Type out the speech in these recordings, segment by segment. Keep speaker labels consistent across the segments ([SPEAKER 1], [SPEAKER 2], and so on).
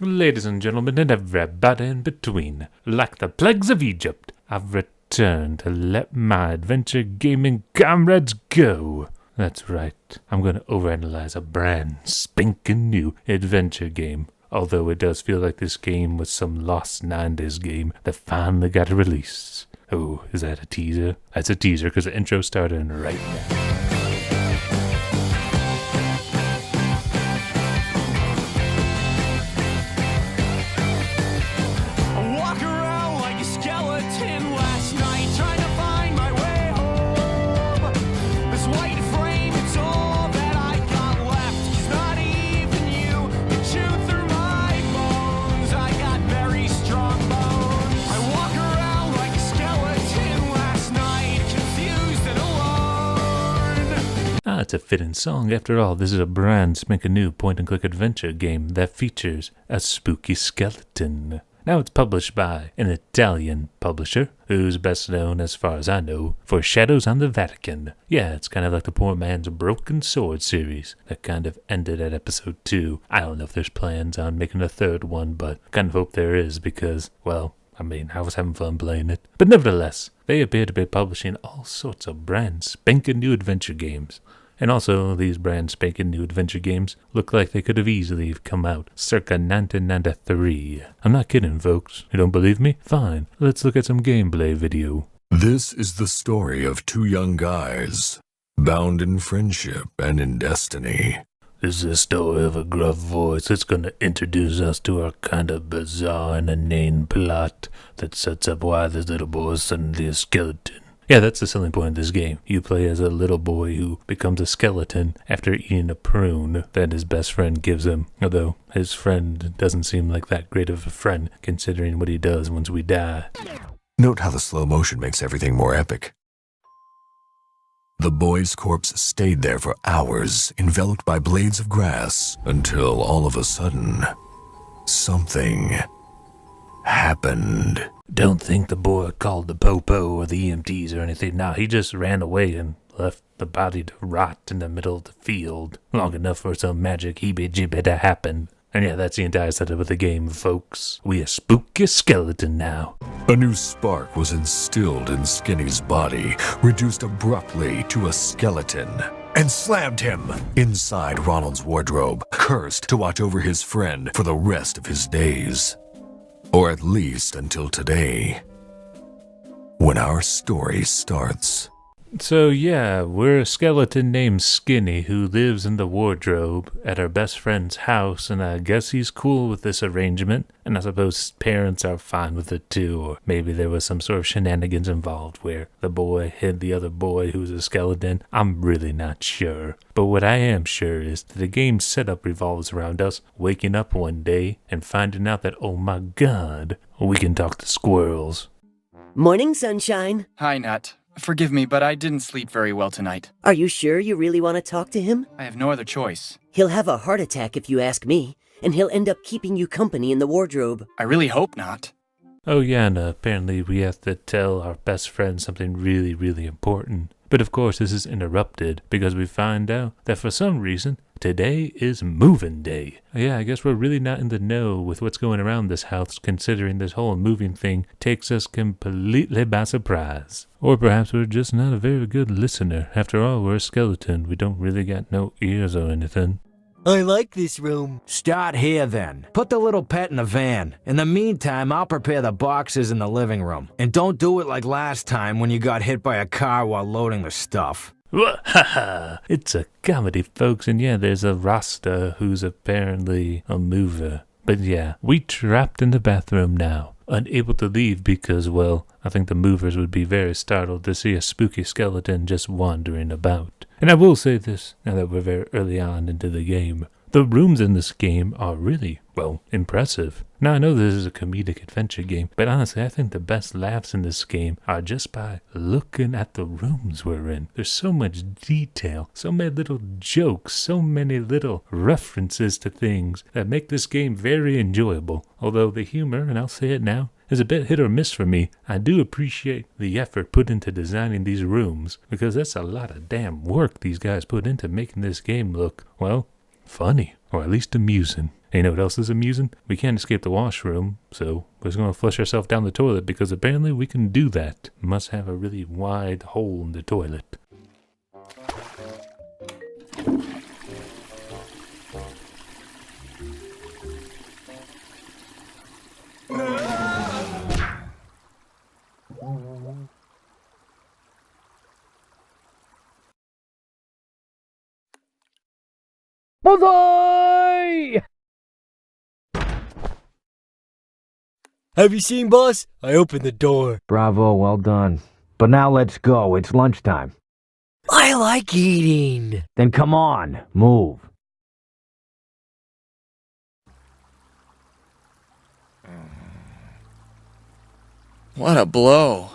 [SPEAKER 1] Ladies and gentlemen, and everybody in between, like the plagues of Egypt, I've returned to let my adventure gaming comrades go. That's right, I'm going to overanalyze a brand spanking new adventure game. Although it does feel like this game was some lost 90s game that finally got a release. Oh, is that a teaser? That's a teaser because the intro's starting right now. It's a fitting song. After all, this is a brand spanking new point-and-click adventure game that features a spooky skeleton. Now it's published by an Italian publisher, who's best known, as far as I know, for Shadows on the Vatican. Yeah, it's kind of like the Poor Man's Broken Sword series that kind of ended at episode 2. I don't know if there's plans on making a third one, but kind of hope there is because, well, I was having fun playing it. But nevertheless, they appear to be publishing all sorts of brand spanking new adventure games. And also, these brand spanking new adventure games look like they could have easily come out circa 1993. I'm not kidding, folks. You don't believe me? Fine. Let's look at some gameplay video.
[SPEAKER 2] This is the story of two young guys, bound in friendship and in destiny.
[SPEAKER 1] This is a story of a gruff voice that's going to introduce us to our kind of bizarre and inane plot that sets up why this little boy is suddenly a skeleton. Yeah, that's the selling point of this game. You play as a little boy who becomes a skeleton after eating a prune that his best friend gives him. Although his friend doesn't seem like that great of a friend considering what he does once we die.
[SPEAKER 2] Note how the slow motion makes everything more epic. The boy's corpse stayed there for hours, enveloped by blades of grass, until all of a sudden, something happened.
[SPEAKER 1] Don't think the boy called the popo or the EMTs or anything. Nah, he just ran away and left the body to rot in the middle of the field long enough for some magic heebie-jeebie to happen. And yeah, that's the entire setup of the game, folks. We a spooky skeleton now.
[SPEAKER 2] A new spark was instilled in Skinny's body, reduced abruptly to a skeleton, and slammed him inside Ronald's wardrobe, cursed to watch over his friend for the rest of his days. Or at least until today, when our story starts.
[SPEAKER 1] So yeah, we're a skeleton named Skinny who lives in the wardrobe at our best friend's house, and I guess he's cool with this arrangement, and I suppose parents are fine with it too, or maybe there was some sort of shenanigans involved where the boy hid the other boy who's a skeleton. I'm really not sure. But what I am sure is that the game's setup revolves around us waking up one day and finding out that, oh my god, we can talk to squirrels.
[SPEAKER 3] Morning, Sunshine.
[SPEAKER 4] Hi, Nat. Forgive me, but I didn't sleep very well tonight.
[SPEAKER 3] Are you sure you really want to talk to him?
[SPEAKER 4] I have no other choice.
[SPEAKER 3] He'll have a heart attack if you ask me, and he'll end up keeping you company in the wardrobe.
[SPEAKER 4] I really hope not.
[SPEAKER 1] Oh yeah, and apparently we have to tell our best friend something really, really important. But of course this is interrupted because we find out that for some reason, today is moving day. Yeah, I guess we're really not in the know with what's going around this house, considering this whole moving thing takes us completely by surprise. Or perhaps we're just not a very good listener. After all, we're a skeleton. We don't really got no ears or anything.
[SPEAKER 3] I like this room.
[SPEAKER 5] Start here then. Put the little pet in the van. In the meantime, I'll prepare the boxes in the living room. And don't do it like last time when you got hit by a car while loading the stuff.
[SPEAKER 1] Ha! It's a comedy, folks, and yeah, there's a Rasta who's apparently a mover. But yeah, we trapped in the bathroom now, unable to leave because, well, I think the movers would be very startled to see a spooky skeleton just wandering about. And I will say this, now that we're very early on into the game, the rooms in this game are really, well, impressive. Now, I know this is a comedic adventure game, but honestly, I think the best laughs in this game are just by looking at the rooms we're in. There's so much detail, so many little jokes, so many little references to things that make this game very enjoyable. Although the humor, and I'll say it now, is a bit hit or miss for me. I do appreciate the effort put into designing these rooms, because that's a lot of damn work these guys put into making this game look, well, funny, or at least amusing. And you know what else is amusing? We can't escape the washroom, so we're just going to flush ourselves down the toilet because apparently we can do that. Must have a really wide hole in the toilet.
[SPEAKER 6] Bullseye! Have you seen, boss? I opened the door.
[SPEAKER 5] Bravo, well done. But now let's go, it's lunchtime.
[SPEAKER 6] I like eating.
[SPEAKER 5] Then come on, move.
[SPEAKER 4] What a blow.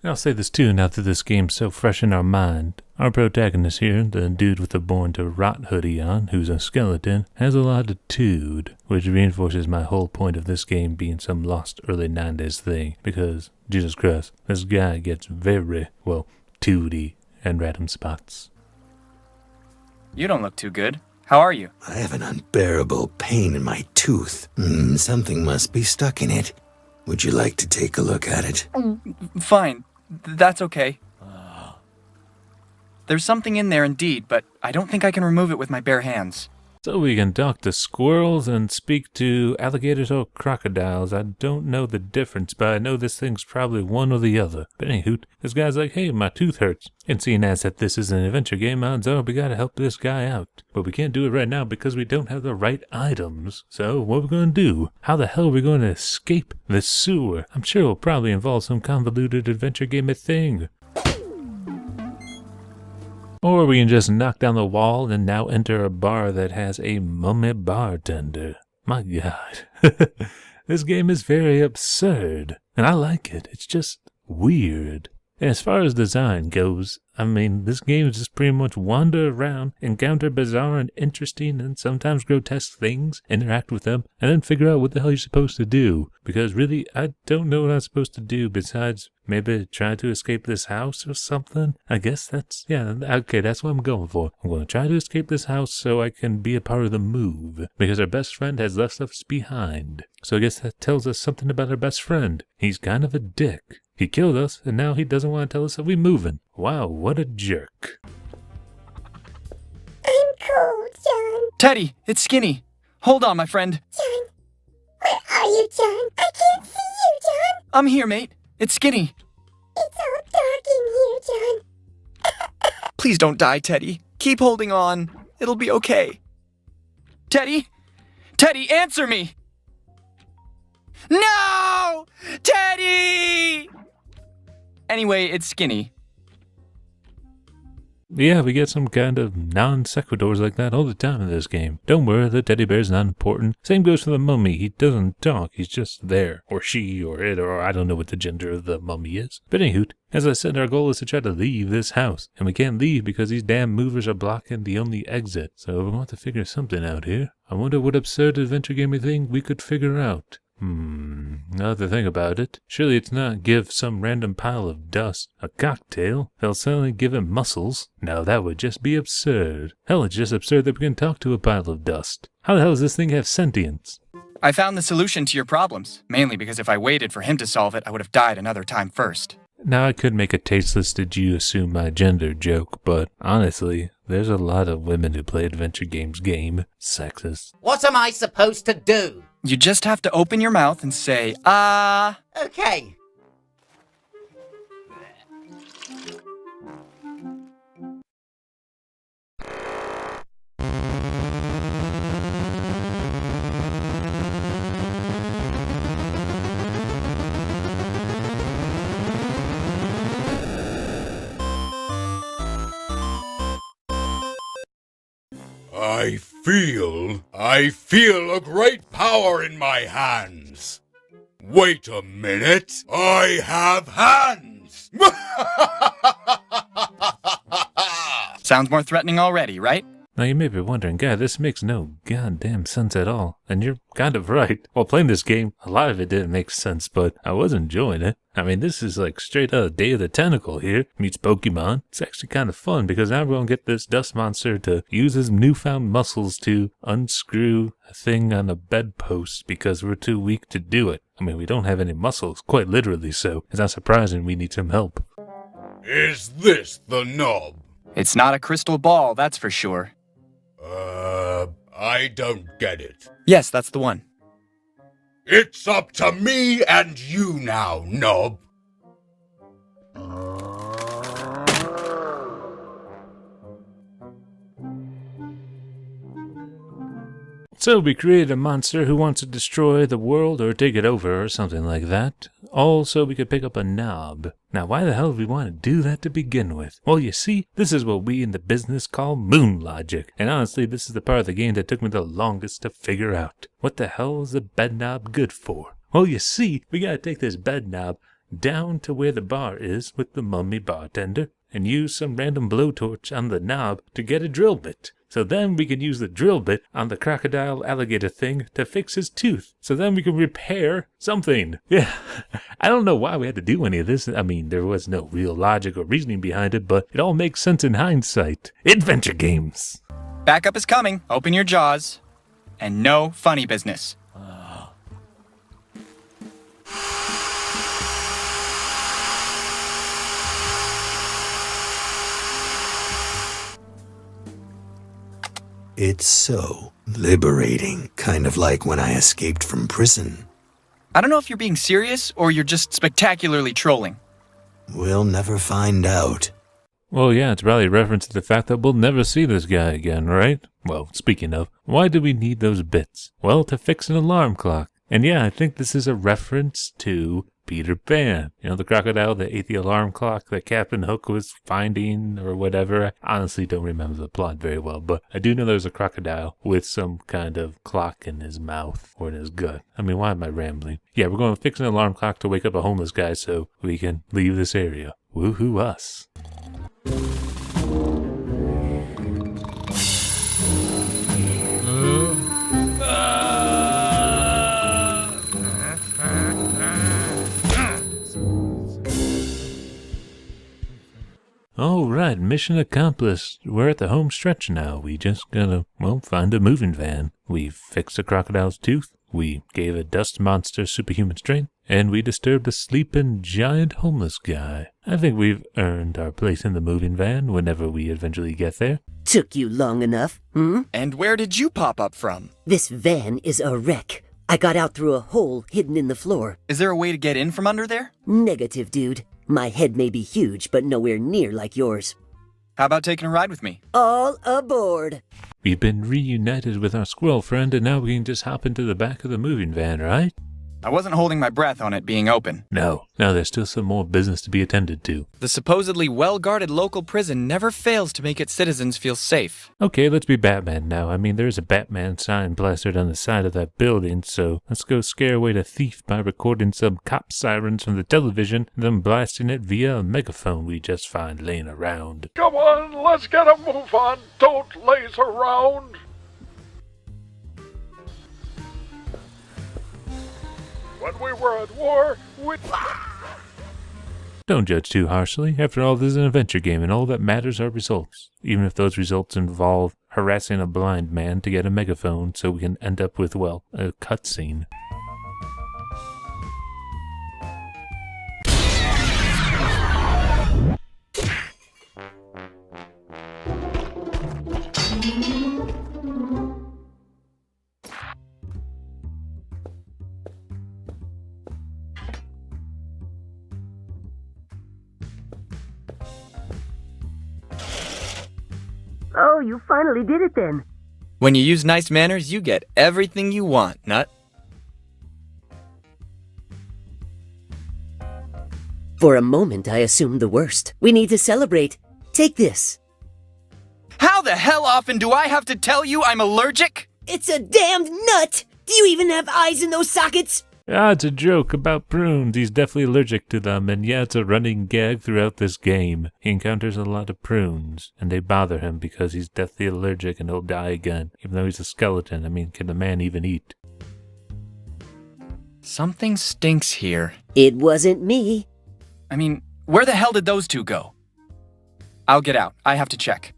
[SPEAKER 1] I'll say this too, now that this game's so fresh in our mind. Our protagonist here, the dude with the Born to Rot hoodie on, who's a skeleton, has a latitude, which reinforces my whole point of this game being some lost early 90s thing, because, Jesus Christ, this guy gets very, well, tooty and random spots.
[SPEAKER 4] You don't look too good. How are you?
[SPEAKER 7] I have an unbearable pain in my tooth. Something must be stuck in it. Would you like to take a look at it?
[SPEAKER 4] Fine. That's okay. There's something in there indeed, but I don't think I can remove it with my bare hands.
[SPEAKER 1] So we can talk to squirrels and speak to alligators or crocodiles. I don't know the difference, but I know this thing's probably one or the other. But anywho, this guy's like, hey, my tooth hurts. And seeing as that this is an adventure game, odds are we gotta help this guy out. But we can't do it right now because we don't have the right items. So what are we gonna do? How the hell are we going to escape the sewer? I'm sure it'll probably involve some convoluted adventure game thing. Or we can just knock down the wall and now enter a bar that has a mummy bartender. My God. This game is very absurd. And I like it. It's just weird. And as far as design goes, I mean, this game is just pretty much wander around, encounter bizarre and interesting and sometimes grotesque things, interact with them, and then figure out what the hell you're supposed to do. Because really, I don't know what I'm supposed to do besides maybe try to escape this house or something. I guess that's, yeah, okay, that's what I'm going for. I'm going to try to escape this house so I can be a part of the move. Because our best friend has left us behind. So I guess that tells us something about our best friend. He's kind of a dick. He killed us, and now he doesn't want to tell us that we're moving. Wow, what a jerk.
[SPEAKER 8] I'm cold, John.
[SPEAKER 4] Teddy, it's Skinny. Hold on, my friend.
[SPEAKER 8] John, where are you, John? I can't see you, John.
[SPEAKER 4] I'm here, mate. It's Skinny.
[SPEAKER 8] It's all dark in here, John.
[SPEAKER 4] Please don't die, Teddy. Keep holding on. It'll be okay. Teddy? Teddy, answer me! No! Teddy! Anyway, it's Skinny.
[SPEAKER 1] Yeah, we get some kind of non-sequiturs like that all the time in this game. Don't worry, the teddy bear's not important. Same goes for the mummy. He doesn't talk, he's just there. Or she, or it, or I don't know what the gender of the mummy is. But anywho, as I said, our goal is to try to leave this house. And we can't leave because these damn movers are blocking the only exit. So we're going to have to figure something out here. I wonder what absurd adventure gamey thing we could figure out. Now that I think about it, surely it's not give some random pile of dust a cocktail. They'll suddenly give him muscles. Now that would just be absurd. Hell, it's just absurd that we can talk to a pile of dust. How the hell does this thing have sentience?
[SPEAKER 4] I found the solution to your problems, mainly because if I waited for him to solve it, I would have died another time first.
[SPEAKER 1] Now I could make a tasteless did you assume my gender joke, but honestly, there's a lot of women who play adventure games sexist.
[SPEAKER 9] What am I supposed to do?
[SPEAKER 4] You just have to open your mouth and say,
[SPEAKER 9] Okay.
[SPEAKER 2] I feel a great power in my hands. Wait a minute, I have hands!
[SPEAKER 4] Sounds more threatening already, right?
[SPEAKER 1] Now you may be wondering, Guy, this makes no goddamn sense at all. And you're kind of right. While playing this game, a lot of it didn't make sense, but I was enjoying it. I mean, this is like straight out of Day of the Tentacle here, meets Pokemon. It's actually kind of fun because now we're going to get this dust monster to use his newfound muscles to unscrew a thing on a bedpost because we're too weak to do it. I mean, we don't have any muscles, quite literally, so it's not surprising we need some help.
[SPEAKER 10] Is this the knob?
[SPEAKER 4] It's not a crystal ball, that's for sure.
[SPEAKER 10] I don't get it.
[SPEAKER 4] Yes, that's the one.
[SPEAKER 10] It's up to me and you now, knob.
[SPEAKER 1] So we created a monster who wants to destroy the world or take it over or something like that. All so we could pick up a knob. Now why the hell do we want to do that to begin with? Well, you see, this is what we in the business call moon logic. And honestly, this is the part of the game that took me the longest to figure out. What the hell is the bed knob good for? Well, you see, we gotta take this bed knob down to where the bar is with the mummy bartender and use some random blowtorch on the knob to get a drill bit. So then we can use the drill bit on the crocodile alligator thing to fix his tooth. So then we can repair something. Yeah, I don't know why we had to do any of this. I mean, there was no real logic or reasoning behind it, but it all makes sense in hindsight. Adventure games.
[SPEAKER 4] Backup is coming. Open your jaws. And no funny business.
[SPEAKER 7] It's so liberating, kind of like when I escaped from prison.
[SPEAKER 4] I don't know if you're being serious or you're just spectacularly trolling.
[SPEAKER 7] We'll never find out.
[SPEAKER 1] Well, yeah, it's probably a reference to the fact that we'll never see this guy again, right? Well, speaking of, why do we need those bits? Well, to fix an alarm clock. And yeah, I think this is a reference to Peter Pan. You know, the crocodile that ate the alarm clock that Captain Hook was finding or whatever. I honestly don't remember the plot very well, but I do know there's a crocodile with some kind of clock in his mouth or in his gut. I mean, why am I rambling? Yeah, we're going to fix an alarm clock to wake up a homeless guy so we can leave this area. Woohoo us. Alright, mission accomplished. We're at the home stretch now. We just gotta, well, find a moving van. We fixed a crocodile's tooth. We gave a dust monster superhuman strength. And we disturbed a sleeping giant homeless guy. I think we've earned our place in the moving van whenever we eventually get there.
[SPEAKER 3] Took you long enough, hmm?
[SPEAKER 4] And where did you pop up from?
[SPEAKER 3] This van is a wreck. I got out through a hole hidden in the floor.
[SPEAKER 4] Is there a way to get in from under there?
[SPEAKER 3] Negative, dude. My head may be huge, but nowhere near like yours.
[SPEAKER 4] How about taking a ride with me?
[SPEAKER 3] All aboard!
[SPEAKER 1] We've been reunited with our squirrel friend, and now we can just hop into the back of the moving van, right?
[SPEAKER 4] I wasn't holding my breath on it being open.
[SPEAKER 1] No, there's still some more business to be attended to.
[SPEAKER 4] The supposedly well-guarded local prison never fails to make its citizens feel safe.
[SPEAKER 1] Okay, let's be Batman now. I mean, there's a Batman sign plastered on the side of that building, so let's go scare away the thief by recording some cop sirens from the television and then blasting it via a megaphone we just find laying around.
[SPEAKER 11] Come on, let's get a move on. Don't laze around. When we were at war, we...
[SPEAKER 1] Don't judge too harshly. After all, this is an adventure game, and all that matters are results. Even if those results involve harassing a blind man to get a megaphone so we can end up with, well, a cutscene.
[SPEAKER 3] Oh, you finally did it then.
[SPEAKER 4] When you use nice manners, you get everything you want, Nut.
[SPEAKER 3] For a moment, I assumed the worst. We need to celebrate. Take this.
[SPEAKER 4] How the hell often do I have to tell you I'm allergic?
[SPEAKER 3] It's a damned nut! Do you even have eyes in those sockets?
[SPEAKER 1] Ah, it's a joke about prunes. He's definitely allergic to them, and yeah, it's a running gag throughout this game. He encounters a lot of prunes, and they bother him because he's deathly allergic and he'll die again. Even though he's a skeleton, I mean, can the man even eat?
[SPEAKER 4] Something stinks here.
[SPEAKER 3] It wasn't me.
[SPEAKER 4] I mean, where the hell did those two go? I'll get out. I have to check.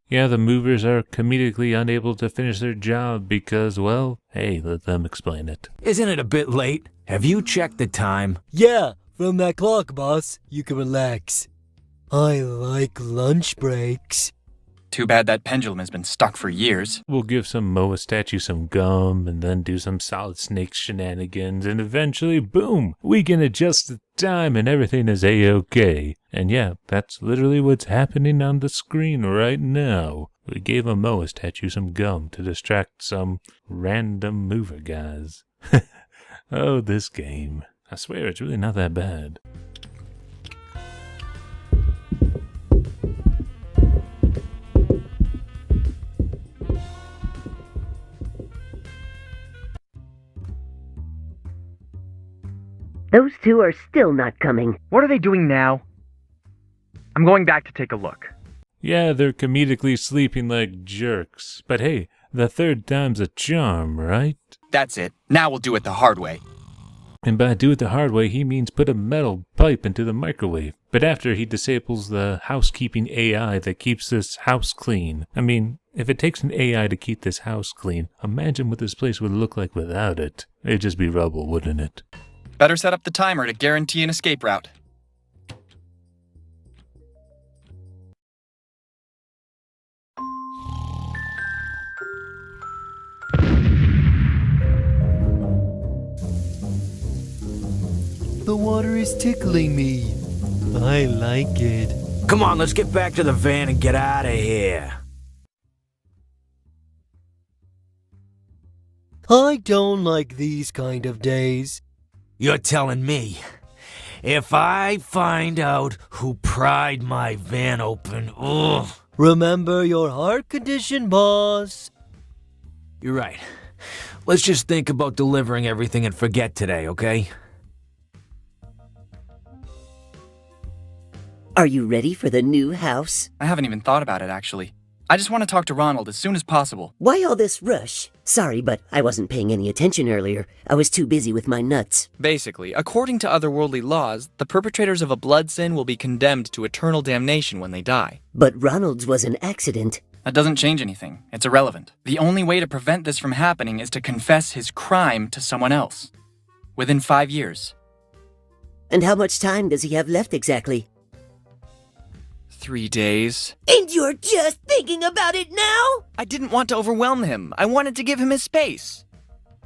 [SPEAKER 1] Yeah, the movers are comedically unable to finish their job because, well, hey, let them explain it.
[SPEAKER 5] Isn't it a bit late? Have you checked the time?
[SPEAKER 6] Yeah, from that clock, boss. You can relax. I like lunch breaks.
[SPEAKER 4] Too bad that pendulum has been stuck for years.
[SPEAKER 1] We'll give some Moa statue some gum and then do some Solid Snake shenanigans, and eventually, boom, we can adjust the time and everything is A-OK. And yeah, that's literally what's happening on the screen right now. We gave a Moa statue some gum to distract some random mover guys. Oh, this game. I swear it's really not that bad.
[SPEAKER 3] Those two are still not coming.
[SPEAKER 4] What are they doing now? I'm going back to take a look.
[SPEAKER 1] Yeah, they're comedically sleeping like jerks. But hey, the third time's a charm, right?
[SPEAKER 4] That's it. Now we'll do it the hard way.
[SPEAKER 1] And by do it the hard way, he means put a metal pipe into the microwave. But after he disables the housekeeping AI that keeps this house clean. I mean, if it takes an AI to keep this house clean, imagine what this place would look like without it. It'd just be rubble, wouldn't it?
[SPEAKER 4] Better set up the timer to guarantee an escape route.
[SPEAKER 6] The water is tickling me. I like it.
[SPEAKER 5] Come on, let's get back to the van and get out of here.
[SPEAKER 6] I don't like these kind of days.
[SPEAKER 5] You're telling me, if I find out who pried my van open, ugh.
[SPEAKER 6] Remember your heart condition, boss.
[SPEAKER 5] You're right. Let's just think about delivering everything and forget today, okay?
[SPEAKER 3] Are you ready for the new house?
[SPEAKER 4] I haven't even thought about it, actually. I just want to talk to Ronald as soon as possible.
[SPEAKER 3] Why all this rush? Sorry, but I wasn't paying any attention earlier. I was too busy with my nuts.
[SPEAKER 4] Basically, according to otherworldly laws, the perpetrators of a blood sin will be condemned to eternal damnation when they die.
[SPEAKER 3] But Ronald's was an accident.
[SPEAKER 4] That doesn't change anything. It's irrelevant. The only way to prevent this from happening is to confess his crime to someone else. Within 5 years.
[SPEAKER 3] And how much time does he have left exactly?
[SPEAKER 4] 3 days.
[SPEAKER 3] And you're just thinking about it now?
[SPEAKER 4] I didn't want to overwhelm him. I wanted to give him his space.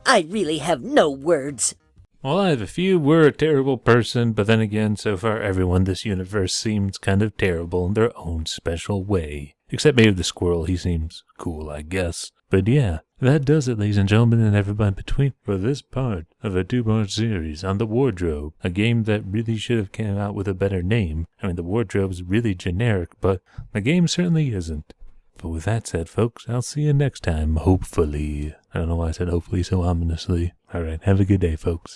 [SPEAKER 3] I really have no words.
[SPEAKER 1] Well, I have a few. We're a terrible person, but then again, so far everyone in this universe seems kind of terrible in their own special way. Except maybe the squirrel, he seems cool, I guess. But yeah, that does it, ladies and gentlemen, and everyone between, for this part of a 2-part series on The Wardrobe, a game that really should have came out with a better name. I mean, The Wardrobe's really generic, but the game certainly isn't. But with that said, folks, I'll see you next time, hopefully. I don't know why I said hopefully so ominously. Alright, have a good day, folks.